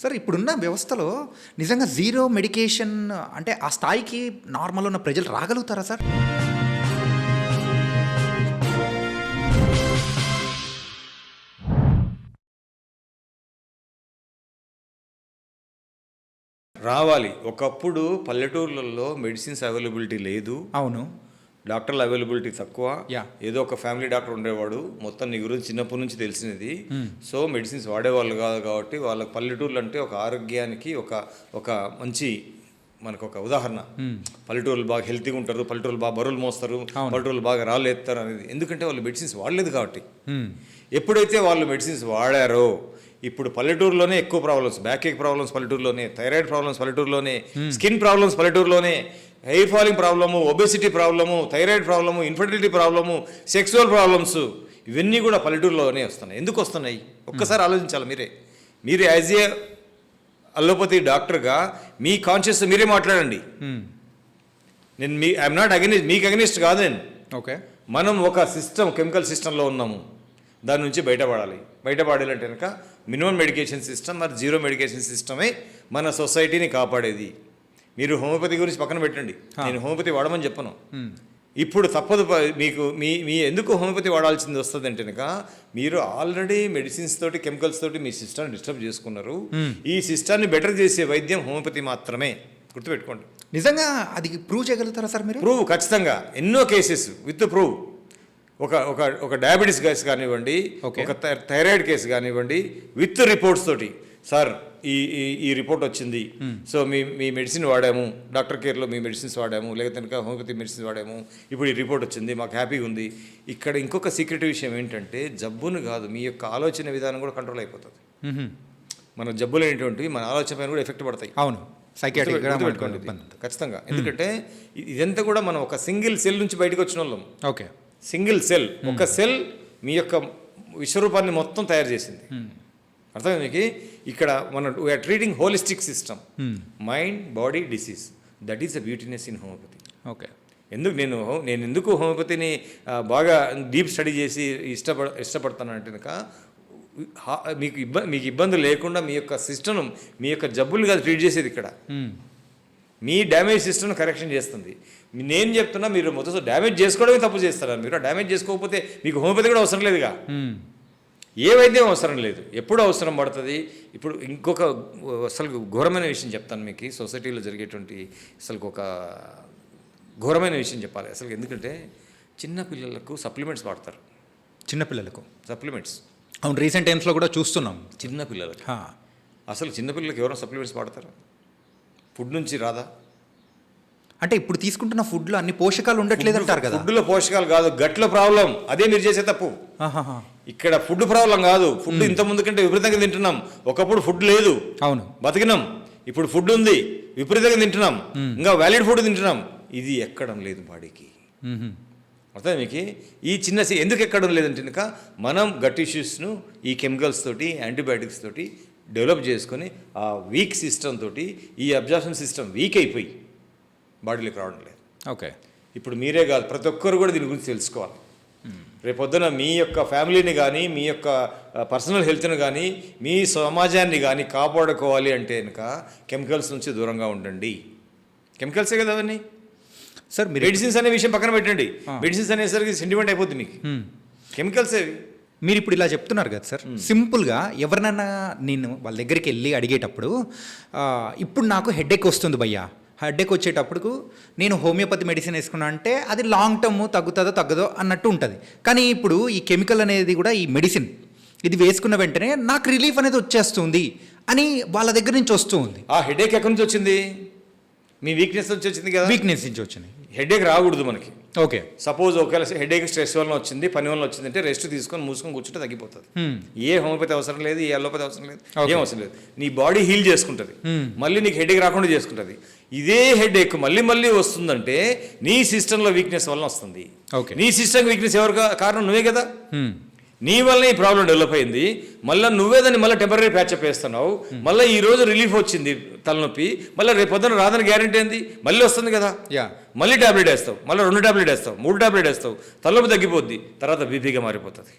Sir ఇప్పుడున్న వ్యవస్థలో నిజంగా జీరో మెడికేషన్ అంటే ఆ స్థాయికి నార్మల్ ఉన్న ప్రజలు రాగలుగుతారా సార్? రావాలి. ఒకప్పుడు పల్లెటూర్లలో మెడిసిన్స్ అవైలబిలిటీ లేదు, అవును. డాక్టర్ల అవైలబిలిటీ తక్కువ. యా. ఏదో ఒక ఫ్యామిలీ డాక్టర్ ఉండేవాడు, మొత్తం నీ గురించి చిన్నప్పటి నుంచి తెలిసినది. సో మెడిసిన్స్ వాడేవాళ్ళు కాదు కాబట్టి వాళ్ళకి పల్లెటూర్లు అంటే ఒక ఆరోగ్యానికి ఒక మంచి మనకు ఒక ఉదాహరణ. పల్లెటూరులు బాగా హెల్తీగా ఉంటారు, పల్లెటూరులు బాగా బరువులు మోస్తారు, పల్లెటూరులు బాగా రాళ్ళు ఎత్తారు అనేది. ఎందుకంటే వాళ్ళు మెడిసిన్స్ వాడలేదు కాబట్టి. ఎప్పుడైతే వాళ్ళు మెడిసిన్స్ వాడారో ఇప్పుడు పల్లెటూరులోనే ఎక్కువ ప్రాబ్లమ్స్, బ్యాక్ ఏక్ ప్రాబ్లమ్స్ పల్లెటూరులోనే, థైరాయిడ్ ప్రాబ్లమ్స్ పల్లెటూరులోనే, స్కిన్ ప్రాబ్లమ్స్ పల్లెటూరులోనే, hair falling problem, obesity problem, thyroid problem, infertility problem, sexual problems ఇవన్నీ కూడా పల్లెటూరులోనే వస్తున్నాయి. ఎందుకు వస్తున్నాయి ఒక్కసారి ఆలోచించాలి మీరే. మీరు యాజ్ ఏ అలోపతి డాక్టర్గా మీ కాన్షియస్ మీరే మాట్లాడండి. నేను ఐఎమ్ నాట్ అగెనిస్ట్, మీకు అగెనిస్ట్ కాదు నేను. ఓకే, మనం ఒక సిస్టమ్, కెమికల్ సిస్టంలో ఉన్నాము, దాని నుంచి బయటపడాలి. బయటపడాలంటే కనుక మినిమం మెడికేషన్ సిస్టమ్ మరి జీరో మెడికేషన్ సిస్టమే మన సొసైటీని కాపాడేది. మీరు హోమియోపతి గురించి పక్కన పెట్టండి, నేను హోమియోపతి వాడమని చెప్పను. ఇప్పుడు తప్పదు మీకు. మీ ఎందుకు హోమియోపతి వాడాల్సింది వస్తుంది అంటే కనుక మీరు ఆల్రెడీ మెడిసిన్స్ తోటి, కెమికల్స్ తోటి మీ సిస్టాన్ని డిస్టర్బ్ చేసుకున్నారు. ఈ సిస్టాన్ని బెటర్ చేసే వైద్యం హోమియోపతి మాత్రమే, గుర్తుపెట్టుకోండి. నిజంగా అది ప్రూవ్ చేయగలుగుతారా సార్ మీరు? ప్రూవ్ ఖచ్చితంగా, ఎన్నో కేసెస్ విత్ ప్రూవ్. ఒక డయాబెటీస్ కేసు కానివ్వండి, ఒక థైరాయిడ్ కేసు కానివ్వండి, విత్ రిపోర్ట్స్ తోటి, సార్ ఈ రిపోర్ట్ వచ్చింది, సో మీ మెడిసిన్ వాడాము, డాక్టర్ కేర్లో మీ మెడిసిన్స్ వాడాము, లేకపోతే కనుక హోమియోపతి మెడిసిన్స్ వాడాము, ఇప్పుడు ఈ రిపోర్ట్ వచ్చింది, మాకు హ్యాపీగా ఉంది. ఇక్కడ ఇంకొక సీక్రెట్ విషయం ఏంటంటే జబ్బును కాదు, మీ యొక్క ఆలోచన విధానం కూడా కంట్రోల్ అయిపోతుంది. మన జబ్బులు అనేటువంటివి మన ఆలోచన పైన కూడా ఎఫెక్ట్ పడతాయి. అవును, సైకియాట్రిక్ ఖచ్చితంగా. ఎందుకంటే ఇదంతా కూడా మనం ఒక సింగిల్ సెల్ నుంచి బయటకు వచ్చిన వాళ్ళం. ఓకే, సింగిల్ సెల్, ఒక సెల్ మీ యొక్క విశ్వరూపాన్ని మొత్తం తయారు చేసింది. అర్థమైంది మీకు? ఇక్కడ మనం we are treating holistic system, mind, body, disease. That is the beautiness in homeopathy. Okay, నేను ఎందుకు హోమియోపతిని బాగా డీప్ స్టడీ చేసి ఇష్టపడతానంటే కనుక మీకు ఇబ్బంది లేకుండా మీ యొక్క సిస్టమ్, మీ యొక్క జబ్బులు కాదు ట్రీట్ చేసేది ఇక్కడ, మీ డ్యామేజ్ సిస్టమ్ను కరెక్షన్ చేస్తుంది. నేను చెప్తున్నా, మీరు మొదటి డ్యామేజ్ చేసుకోవడమే తప్పు చేస్తారు. మీరు డ్యామేజ్ చేసుకోకపోతే మీకు హోమియోపతి కూడా అవసరం లేదుగా, ఏ వైద్యం అవసరం లేదు. ఎప్పుడు అవసరం పడుతుంది? ఇప్పుడు ఇంకొక అసలు ఘోరమైన విషయం చెప్తాను మీకు. సొసైటీలో జరిగేటువంటి అసలు ఒక ఘోరమైన విషయం చెప్పాలి అసలు. ఎందుకంటే చిన్నపిల్లలకు సప్లిమెంట్స్ వాడతారు. చిన్నపిల్లలకు సప్లిమెంట్స్, అవును, రీసెంట్ టైమ్స్లో కూడా చూస్తున్నాం. చిన్నపిల్లలకి అసలు చిన్నపిల్లలకి ఎవరైనా సప్లిమెంట్స్ వాడతారు? ఫుడ్ నుంచి రాదా? అంటే ఇప్పుడు తీసుకుంటున్న ఫుడ్లో అన్ని పోషకాలు ఉండట్లేదు అంటారు కదా. ఫుడ్లో పోషకాలు కాదు, గట్లో ప్రాబ్లం. అదే మీరు చేసే తప్పు. ఇక్కడ ఫుడ్ ప్రాబ్లం కాదు. ఫుడ్ ఇంత ముందు కంటే విపరీతంగా తింటున్నాం. ఒకప్పుడు ఫుడ్ లేదు, అవును, బతికినాం. ఇప్పుడు ఫుడ్ ఉంది, విపరీతంగా తింటున్నాం, ఇంకా వ్యాలిడ్ ఫుడ్ తింటున్నాం. ఇది ఎక్కడం లేదు బాడీకి. అర్థం మీకు? ఈ చిన్న ఎందుకు ఎక్కడం లేదంటే కనుక మనం గట్ ఇష్యూస్ను ఈ కెమికల్స్ తోటి, యాంటీబయాటిక్స్ తోటి డెవలప్ చేసుకొని ఆ వీక్ సిస్టమ్ తోటి ఈ అబ్జార్ప్షన్ సిస్టమ్ వీక్ అయిపోయి బాడీలోకి రావడం లేదు. ఓకే, ఇప్పుడు మీరే కాదు, ప్రతి ఒక్కరు కూడా దీని గురించి తెలుసుకోవాలి. రేపొద్దున మీ యొక్క ఫ్యామిలీని కానీ, మీ యొక్క పర్సనల్ హెల్త్ని కానీ, మీ సమాజాన్ని కానీ కాపాడుకోవాలి అంటే కనుక కెమికల్స్ నుంచి దూరంగా ఉండండి. కెమికల్సే కదా అవన్నీ. సార్ మెడిసిన్స్ అనే విషయం పక్కన పెట్టండి. మెడిసిన్స్ అనేసరికి సెంటిమెంట్ అయిపోతుంది మీకు. కెమికల్సే. మీరు ఇప్పుడు ఇలా చెప్తున్నారు కదా సార్, సింపుల్గా ఎవరినైనా నేను వాళ్ళ దగ్గరికి వెళ్ళి అడిగేటప్పుడు, ఇప్పుడు నాకు హెడేక్ వస్తుంది భయ్యా, హెడేక్ వచ్చేటప్పుడు నేను హోమియోపతి మెడిసిన్ వేసుకున్నా అంటే అది లాంగ్ టర్మ్ తగ్గుతుందో తగ్గదో అన్నట్టు ఉంటుంది. కానీ ఇప్పుడు ఈ కెమికల్ అనేది కూడా, ఈ మెడిసిన్ ఇది వేసుకున్న వెంటనే నాకు రిలీఫ్ అనేది వచ్చేస్తుంది అని వాళ్ళ దగ్గర నుంచి వస్తూ ఉంది. ఆ హెడేక్ ఎక్కడి నుంచి వచ్చింది? మీ వీక్నెస్ నుంచి వచ్చింది కదా. వీక్నెస్ నుంచి వచ్చింది. హెడేక్ రాకూడదు మనకి. ఓకే, సపోజ్ ఒకవేళ హెడేక్ స్ట్రెస్ వల్ల వచ్చింది, పని వల్ల వచ్చిందంటే రెస్ట్ తీసుకొని మూసుకొని కూర్చుంటే తగ్గిపోతుంది. ఏ హోమియోపతి అవసరం లేదు, ఏ అలోపతి అవసరం లేదు, ఏం అవసరం లేదు. నీ బాడీ హీల్ చేసుకుంటుంది, మళ్ళీ నీకు హెడేక్ రాకుండా చేసుకుంటుంది. ఇదే హెడేక్ మళ్ళీ మళ్ళీ వస్తుందంటే నీ సిస్టంలో వీక్నెస్ వల్ల వస్తుంది. నీ సిస్టమ్ వీక్నెస్ ఎవరు కారణం? నువ్వే కదా. నీ వల్ల ఈ ప్రాబ్లం డెవలప్ అయింది. మళ్ళీ నువ్వే దాన్ని మళ్ళీ టెంపరీ ప్యాచప్ వేస్తున్నావు. మళ్ళీ ఈ రోజు రిలీఫ్ వచ్చింది తలనొప్పి, మళ్ళీ రేపు పొద్దున రాదని గ్యారెంటీ ఏంది? మళ్ళీ వస్తుంది కదా. మళ్ళీ ట్యాబ్లెట్ వేస్తావు, మళ్ళీ 2 ట్యాబ్లెట్ వేస్తావు, 3 ట్యాబ్లెట్ వేస్తావు, తలనొప్పి తగ్గిపోద్ది, తర్వాత బీపీగా మారిపోతుంది.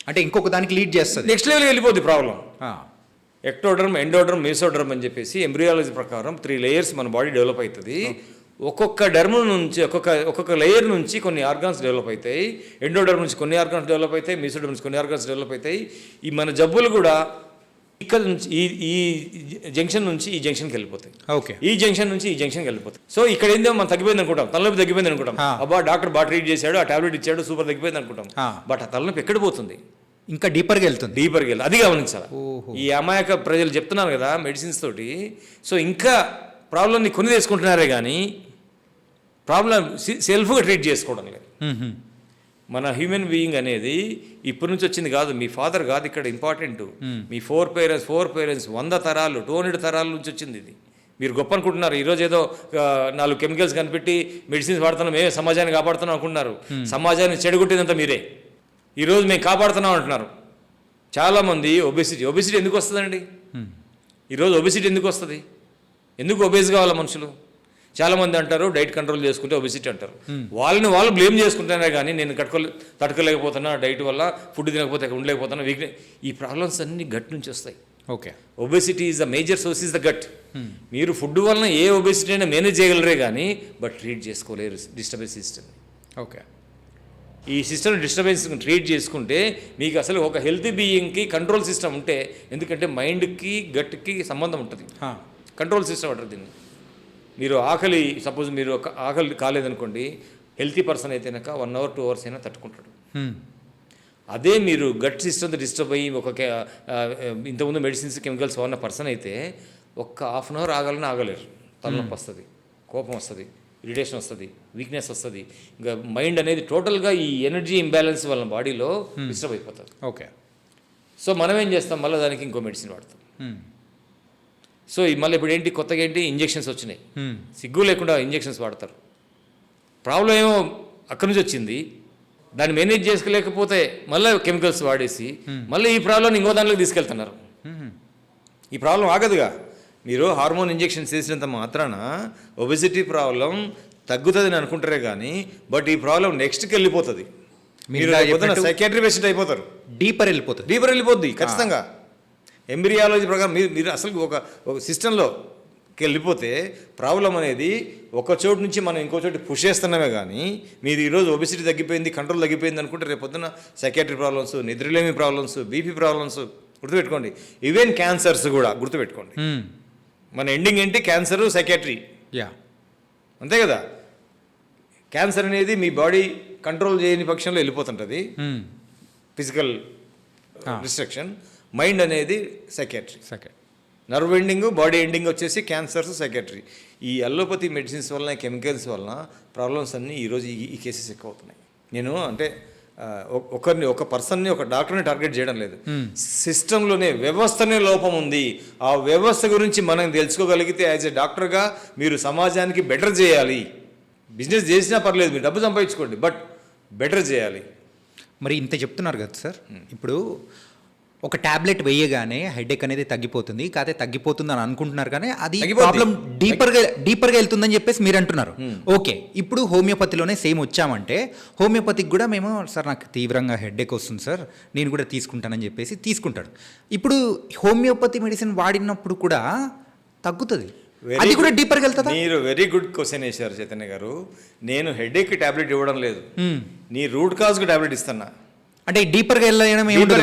అంటే ఇంకొక దానికి లీడ్ చేస్తుంది, నెక్స్ట్ లెవెల్కి వెళ్ళిపోద్ది ప్రాబ్లం. ఎక్టోడర్మ్, ఎండోడర్మ్, మెసోడర్మ్ అని చెప్పేసి ఎంబ్రియాలజీ ప్రకారం 3 లేయర్స్ మన బాడీ డెవలప్ అవుతుంది. ఒక్కొక్క డర్మ్ నుంచి ఒక్కొక్క లేయర్ నుంచి కొన్ని ఆర్గాన్స్ డెవలప్ అవుతాయి. ఎండోడర్మ్ నుంచి కొన్ని ఆర్గాన్స్ డెవలప్ అవుతాయి, మెసోడర్మ్ నుంచి కొన్ని ఆర్గాన్స్ డెవలప్ అవుతాయి. ఈ మన జబ్బులు కూడా ఇక్కడ నుంచి ఈ జంక్షన్ నుంచి ఈ జంక్షన్కి వెళ్ళిపోతాయి. ఓకే, ఈ జంక్షన్ నుంచి ఈ జంక్షన్కి వెళ్ళిపోతాయి. సో ఇక్కడ ఏందో మనం తగ్గిపోయింది అనుకుంటాం, తలనొప్పి తగ్గిపోయింది అనుకుంటాం, అబ్బా డాక్టర్ బాగా ట్రీట్ చేశాడు, ఆ టాబ్లెట్ ఇచ్చాడు, సూపర్ తగ్గిపోయింది అనుకుంటాం. బట్ ఆ తలనొప్పి ఎక్కడ పోతుంది? ఇంకా డీపర్గా వెళ్తుంది. డీపర్గా వెళ్ళి అది గమనించాలి. ఈ అమాయక ప్రజలు చెప్తున్నారు కదా మెడిసిన్స్ తోటి, సో ఇంకా ప్రాబ్లమ్ని కొని తెచ్చుకుంటున్నారే కానీ ప్రాబ్లం సెల్ఫ్గా ట్రీట్ చేసుకోవడం లేదు. మన హ్యూమన్ బీయింగ్ అనేది ఇప్పటి నుంచి వచ్చింది కాదు, మీ ఫాదర్ కాదు ఇక్కడ ఇంపార్టెంట్, మీ 4 పేరెంట్స్ 100 తరాలు 200 తరాల నుంచి వచ్చింది ఇది. మీరు గొప్ప అనుకుంటున్నారు, ఈరోజు ఏదో 4 కెమికల్స్ కనిపెట్టి మెడిసిన్స్ వాడుతున్నాం, మేమే సమాజాన్ని కాపాడుతున్నాం అనుకుంటున్నారు. సమాజాన్ని చెడగొట్టినంత మీరే. ఈరోజు మేము కాపాడుతున్నాం అంటున్నారు. చాలామంది ఒబెసిటీ ఎందుకు వస్తుందండి? ఈరోజు ఒబెసిటీ ఎందుకు వస్తుంది? ఎందుకు ఒబేస్ కావాలి మనుషులు? చాలామంది అంటారు డైట్ కంట్రోల్ చేసుకుంటే ఒబెసిటీ అంటారు. వాళ్ళు బ్లేమ్ చేసుకుంటున్నారే కానీ నేను తట్టుకోలేకపోతున్నా, డైట్ వల్ల ఫుడ్ తినకపోతే ఉండలేకపోతున్నా, వీక్నెస్, ఈ ప్రాబ్లమ్స్ అన్ని గట్ నుంచి వస్తాయి. Okay, obesity is the major source is the gut. మీరు ఫుడ్ వలన ఏ ఒబెసిటీ అయినా మేనేజ్ చేయగలరే కానీ బట్ ట్రీట్ చేసుకోలేరు డిస్టర్బెన్స్ సిస్టమ్. ఓకే, ఈ సిస్టమ్ డిస్టర్బెన్స్ ట్రీట్ చేసుకుంటే మీకు అసలు ఒక హెల్తీ బీయింగ్కి కంట్రోల్ సిస్టమ్ ఉంటే, ఎందుకంటే మైండ్కి గట్కి సంబంధం ఉంటుంది, కంట్రోల్ సిస్టమ్ అంటారు దీన్ని. మీరు సపోజ్ మీరు ఒక ఆకలి కాలేదనుకోండి, హెల్తీ పర్సన్ అయితే కనుక 1 hour 2 hours అయినా తట్టుకుంటాడు. అదే మీరు గట్ సిస్టమ్ డిస్టర్బ్ అయ్యి ఇంతకుముందు మెడిసిన్స్ కెమికల్స్ వాడిన పర్సన్ అయితే ఒక్క 1/2 hour ఆగలేరు. తలనొప్పి వస్తుంది, కోపం వస్తుంది, ఇరిటేషన్ వస్తుంది, వీక్నెస్ వస్తుంది. ఇంకా మైండ్ అనేది టోటల్గా ఈ ఎనర్జీ ఇంబ్యాలెన్స్ వల్ల బాడీలో డిస్టర్బ్ అయిపోతుంది. ఓకే, సో మనం ఏం చేస్తాం, మళ్ళీ దానికి ఇంకో మెడిసిన్ వాడతాం. సో మళ్ళీ ఇప్పుడు కొత్తగా ఇంజెక్షన్స్ వచ్చినాయి, సిగ్గు లేకుండా ఇంజెక్షన్స్ వాడతారు. ప్రాబ్లం ఏమో అక్కడి నుంచి వచ్చింది, దాన్ని మేనేజ్ చేసుకోలేకపోతే మళ్ళీ కెమికల్స్ వాడేసి మళ్ళీ ఈ ప్రాబ్లం ఇంకో దాంట్లోకి తీసుకెళ్తున్నారు. ఈ ప్రాబ్లం ఆగదుగా. మీరు హార్మోన్ ఇంజెక్షన్స్ చేసినంత మాత్రాన ఒబెసిటీ ప్రాబ్లం తగ్గుతుందని అనుకుంటారే కానీ బట్ ఈ ప్రాబ్లం నెక్స్ట్కి వెళ్ళిపోతుంది. మీరు సైకాట్రీ పేషెంట్ అయిపోతారు, డీపర్ వెళ్ళిపోద్ది ఖచ్చితంగా. ఎంబ్రియాలజీ ప్రకారం మీరు అసలు ఒక సిస్టంలోకి వెళ్ళిపోతే ప్రాబ్లం అనేది ఒక చోటు నుంచి మనం ఇంకో చోటు పుష్ చేస్తున్నామే కానీ మీరు ఈరోజు ఒబెసిటీ తగ్గిపోయింది, కంట్రోల్ తగ్గిపోయింది అనుకుంటే రేపు పొద్దున సైకాట్రీ ప్రాబ్లమ్స్, నిద్రలేమి ప్రాబ్లమ్స్, బీపీ ప్రాబ్లమ్స్ గుర్తుపెట్టుకోండి. ఈవెన్ క్యాన్సర్స్ కూడా గుర్తుపెట్టుకోండి. మన ఎండింగ్ ఏంటి? క్యాన్సర్, సైకాట్రీ, అంతే కదా. క్యాన్సర్ అనేది మీ బాడీ కంట్రోల్ చేయని పక్షంలో వెళ్ళిపోతుంటుంది, ఫిజికల్ రిస్ట్రిక్షన్. మైండ్ అనేది psychiatry, nerve ending, body ending వచ్చేసి క్యాన్సర్స్, సైకాట్రీ. ఈ అల్లోపతి మెడిసిన్స్ వలన, కెమికల్స్ వలన ప్రాబ్లమ్స్ అన్నీ ఈరోజు ఈ కేసెస్ ఎక్కువ అవుతున్నాయి. నేను అంటే ఒక పర్సన్ని, ఒక డాక్టర్ని టార్గెట్ చేయడం లేదు, సిస్టంలోనే వ్యవస్థనే లోపం ఉంది. ఆ వ్యవస్థ గురించి మనం తెలుసుకోగలిగితే యాజ్ ఎ డాక్టర్గా మీరు సమాజానికి బెటర్ చేయాలి. బిజినెస్ చేసినా పర్లేదు, మీరు డబ్బు సంపాదించుకోండి, బట్ బెటర్ చేయాలి. మరి ఇంత చెప్తున్నారు కదా సార్, ఇప్పుడు ఒక ట్యాబ్లెట్ వేయగానే హెడేక్ అనేది తగ్గిపోతుంది, కాదే తగ్గిపోతుంది అని అనుకుంటున్నారు కానీ అది ప్రాబ్లం డీపర్గా వెళ్తుందని చెప్పేసి మీరు అంటున్నారు. ఓకే, ఇప్పుడు హోమియోపతిలోనే సేమ్ వచ్చామంటే హోమియోపతికి కూడా మేము సార్ నాకు తీవ్రంగా హెడేక్ వస్తుంది సార్, నేను కూడా తీసుకుంటానని చెప్పేసి తీసుకుంటాడు. ఇప్పుడు హోమియోపతి మెడిసిన్ వాడినప్పుడు కూడా తగ్గుతుంది, అది కూడా డీపర్గా వెళ్తుంది. మీరు వెరీ గుడ్ క్వశ్చన్ వేశారు చైతన్య గారు. నేను హెడేక్ టాబ్లెట్ ఇవ్వడం లేదు, నీ రూట్ కాజ్కి టాబ్లెట్ ఇస్తున్నా. అంటే డీపర్గా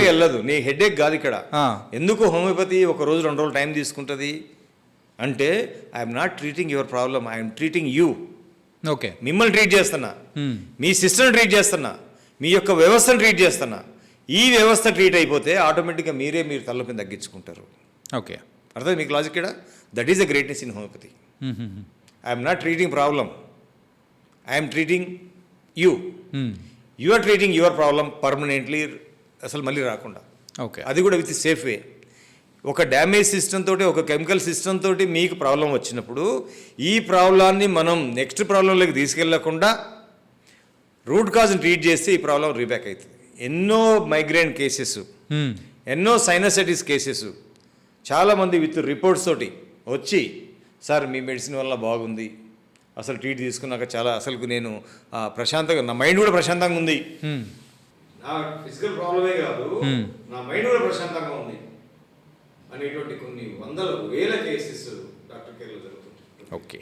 వెళ్ళదు, నీ హెడేక్ కాదు ఇక్కడ. ఎందుకు హోమియోపతి 1 రోజు 2 రోజులు టైం తీసుకుంటుంది అంటే I'm not treating your problem, I'm treating you. Okay, మిమ్మల్ని ట్రీట్ చేస్తున్నా, మీ సిస్టమ్ని ట్రీట్ చేస్తున్నా, మీ యొక్క వ్యవస్థను ట్రీట్ చేస్తున్నా. ఈ వ్యవస్థ ట్రీట్ అయిపోతే ఆటోమేటిక్గా మీరు తలనొప్పిని తగ్గించుకుంటారు. ఓకే, అర్థం మీకు లాజిక్ ఇక్కడ. That is the greatness in homeopathy. I'm not treating problem, I'm treating you. You are treating your problem permanently, అసలు మళ్ళీ రాకుండా. ఓకే, అది కూడా విత్ సేఫ్ వే. ఒక డ్యామేజ్ సిస్టమ్ తోటి, ఒక కెమికల్ సిస్టమ్ తోటి మీకు ప్రాబ్లం వచ్చినప్పుడు ఈ ప్రాబ్లాన్ని మనం నెక్స్ట్ ప్రాబ్లంలోకి తీసుకెళ్లకుండా రూట్ కాజ్ని ట్రీట్ చేస్తే ఈ ప్రాబ్లం రీబ్యాక్ అవుతుంది. ఎన్నో మైగ్రేన్ కేసెస్, ఎన్నో సైనసైటిస్ కేసెస్, చాలామంది విత్ రిపోర్ట్స్ తోటి వచ్చి సార్ మీ మెడిసిన్ వల్ల బాగుంది, అసలు ట్రీట్ తీసుకున్నాక చాలా అసలు నేను ప్రశాంతంగా, నా మైండ్ కూడా ప్రశాంతంగా ఉంది, నా ఫిజికల్ ప్రాబ్లమే కాదు నా మైండ్ కూడా ప్రశాంతంగా ఉంది అనేటువంటి కొన్ని వందల వేల కేసెస్ డాక్టర్ కేర్లో జరుగుతుంది. ఓకే.